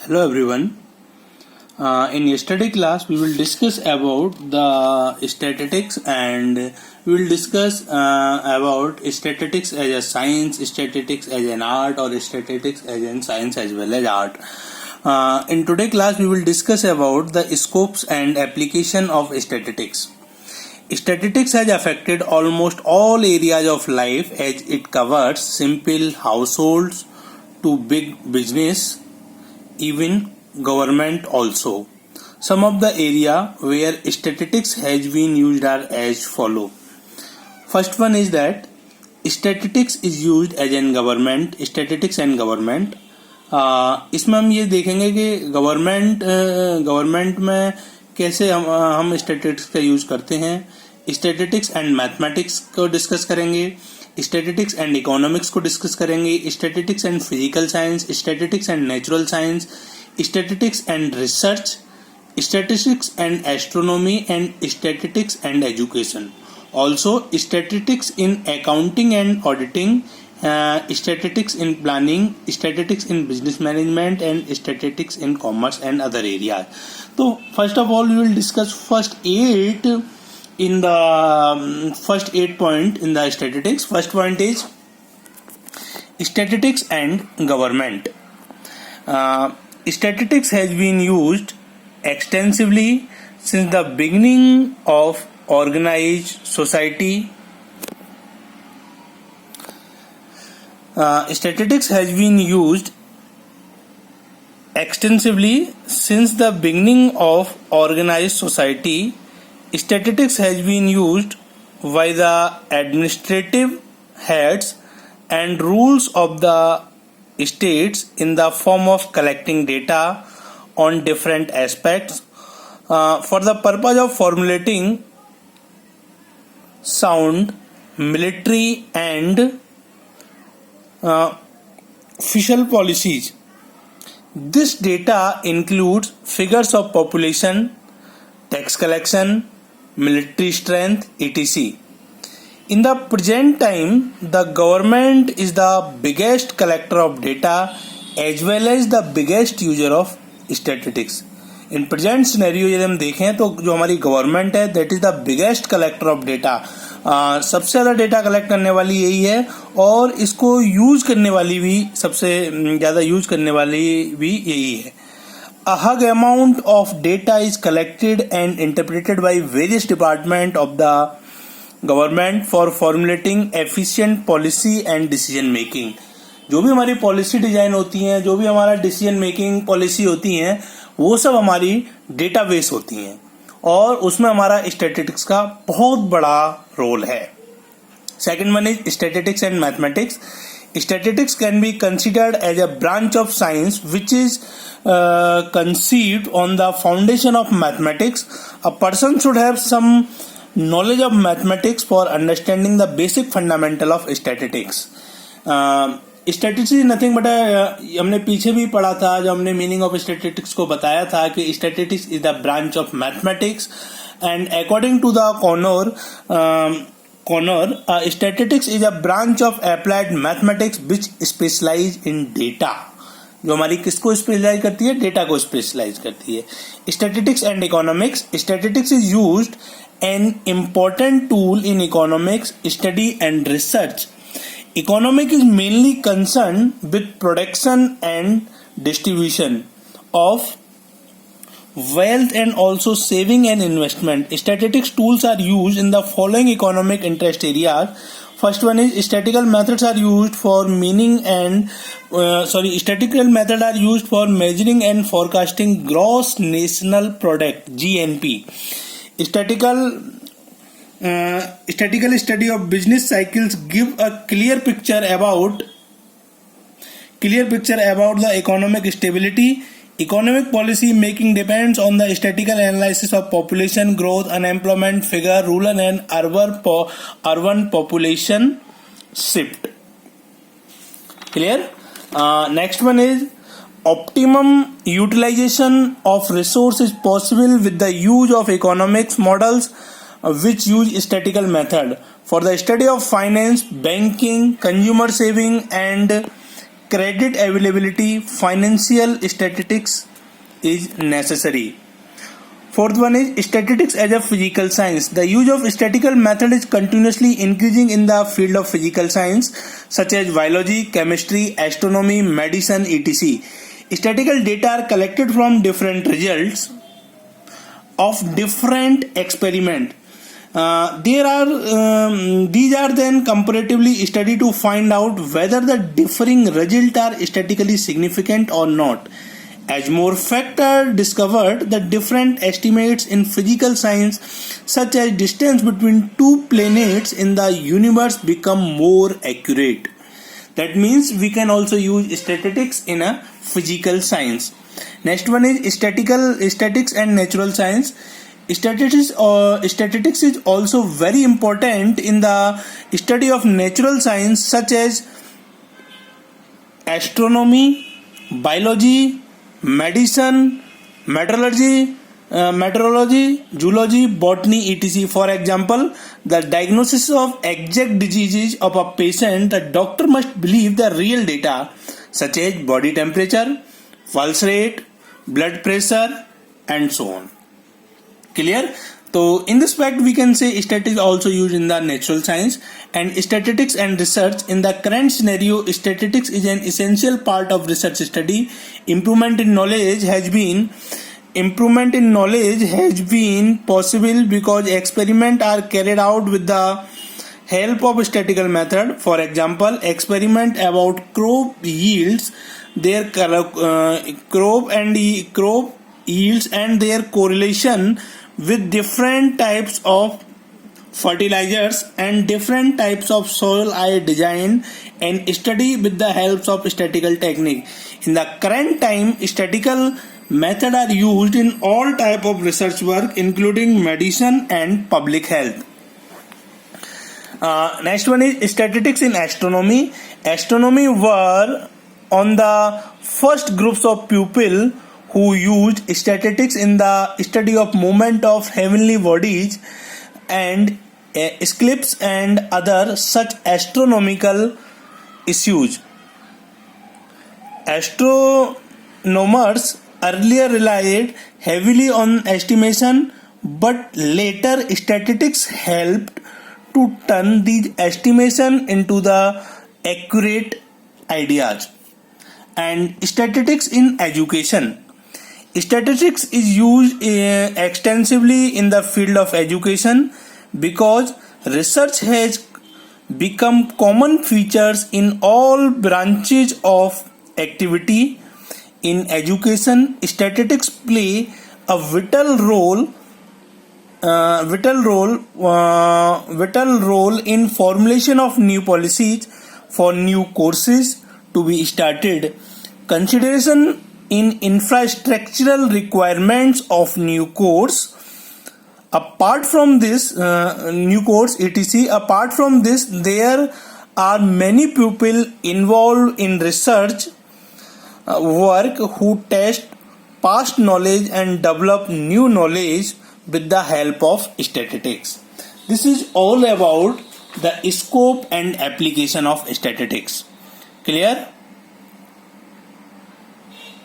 Hello everyone. In yesterday class we will discuss about the statistics and we will discuss about statistics as a science, statistics as an art or statistics as an science as well as art. In today class we will discuss about the scopes and application of statistics. Statistics has affected almost all areas of life as it covers simple households to big business, even government also. Some of the area where statistics has been used are as follow. First one is that statistics is used as in government, statistics and government. इसमें हम ये देखेंगे कि government में कैसे हम statistics का use करते हैं. स्टैटिस्टिक्स एंड मैथमेटिक्स को डिस्कस करेंगे, स्टैटिस्टिक्स एंड इकोनॉमिक्स को डिस्कस करेंगे, statistics and physical science, statistics and natural science, statistics and research, statistics and astronomy, and statistics and education. Also statistics in accounting and auditing, statistics in planning, statistics in business management, and statistics in commerce and other areas. So first of all we will discuss first 8 point in the statistics. First point is statistics and government. Statistics has been used extensively since the beginning of organized society. Statistics has been used extensively since the beginning of organized society. Statistics has been used by the administrative heads and rules of the states in the form of collecting data on different aspects for the purpose of formulating sound military and official policies. This data includes figures of population, tax collection, military strength, etc. In the present time, the government is the biggest collector of data as well as the biggest user of statistics. In present scenario यदि हम देखें तो जो हमारी government है that is the biggest collector of data. सबसे ज़्यादा data collect करने वाली यही है और इसको यूज करने वाली भी सबसे ज़्यादा यूज करने वाली भी यही है. A hug amount of data is collected and interpreted by various departments of the government for formulating efficient policy and decision making. जो भी हमारी पॉलिसी डिजाइन होती हैं, जो भी हमारा डिसीजन मेकिंग पॉलिसी होती हैं, वो सब हमारी डेटाबेस होती हैं और उसमें हमारा स्टैटिस्टिक्स का बहुत बड़ा रोल है. Second one is statistics and mathematics. Statistics can be considered as a branch of science which is conceived on the foundation of mathematics. A person should have some knowledge of mathematics for understanding the basic fundamental of statistics. Statistics is nothing but हमने पीछे भी पढ़ा था जब हमने meaning of statistics को बताया था कि statistics is the branch of mathematics and according to the corner statistics is a branch of applied mathematics which specialise in data. जो हमारी किसको स्पेशलाइज करती है? डेटा को स्पेशलाइज करती है. Statistics and economics. Statistics is used an important tool in economics study and research. Economic is mainly concerned with production and distribution of wealth and also saving and investment. Statistics tools are used in the following economic interest areas. First one is statistical methods are used for statistical methods are used for measuring and forecasting gross national product (GNP). Statistical study of business cycles give a clear picture about the economic stability. Economic policy making depends on the statistical analysis of population growth, unemployment figure, rural and urban population shift. Clear? Next one is optimum utilization of resources possible with the use of economics models which use statistical method for the study of finance, banking, consumer saving and credit availability, financial statistics is necessary. Fourth one is statistics as a physical science. The use of statistical method is continuously increasing in the field of physical science such as biology, chemistry, astronomy, medicine, etc. Statistical data are collected from different results of different experiment. These are then comparatively studied to find out whether the differing results are statistically significant or not. As more facts are discovered, the different estimates in physical science, such as distance between two planets in the universe, become more accurate. That means we can also use statistics in a physical science. Next one is statistics and natural science. Statistics is also very important in the study of natural science such as astronomy, biology, medicine, meteorology, zoology, botany, etc. For example, the diagnosis of exact diseases of a patient, the doctor must believe the real data such as body temperature, pulse rate, blood pressure, and so on. Clear? So in this fact we can say statistics also used in the natural science. And statistics and research, in the current scenario, statistics is an essential part of research study. Improvement in knowledge has been possible because experiments are carried out with the help of statistical method. For example, experiment about crop yields, and their correlation with different types of fertilizers and different types of soil are designed and studied with the help of statistical technique. In the current time, statistical methods are used in all type of research work, including medicine and public health. Next one is statistics in astronomy. Astronomy were on the first groups of people who used statistics in the study of movement of heavenly bodies and eclipse and other such astronomical issues. Astronomers earlier relied heavily on estimation, but later statistics helped to turn these estimation into the accurate ideas. And statistics in education. Statistics is used extensively in the field of education because research has become common features in all branches of activity. In education, statistics play a vital role in formulation of new policies for new courses to be started. Consideration in infrastructural requirements of new course. Apart from this, apart from this, there are many people involved in research work who test past knowledge and develop new knowledge with the help of statistics. This is all about the scope and application of statistics. Clear?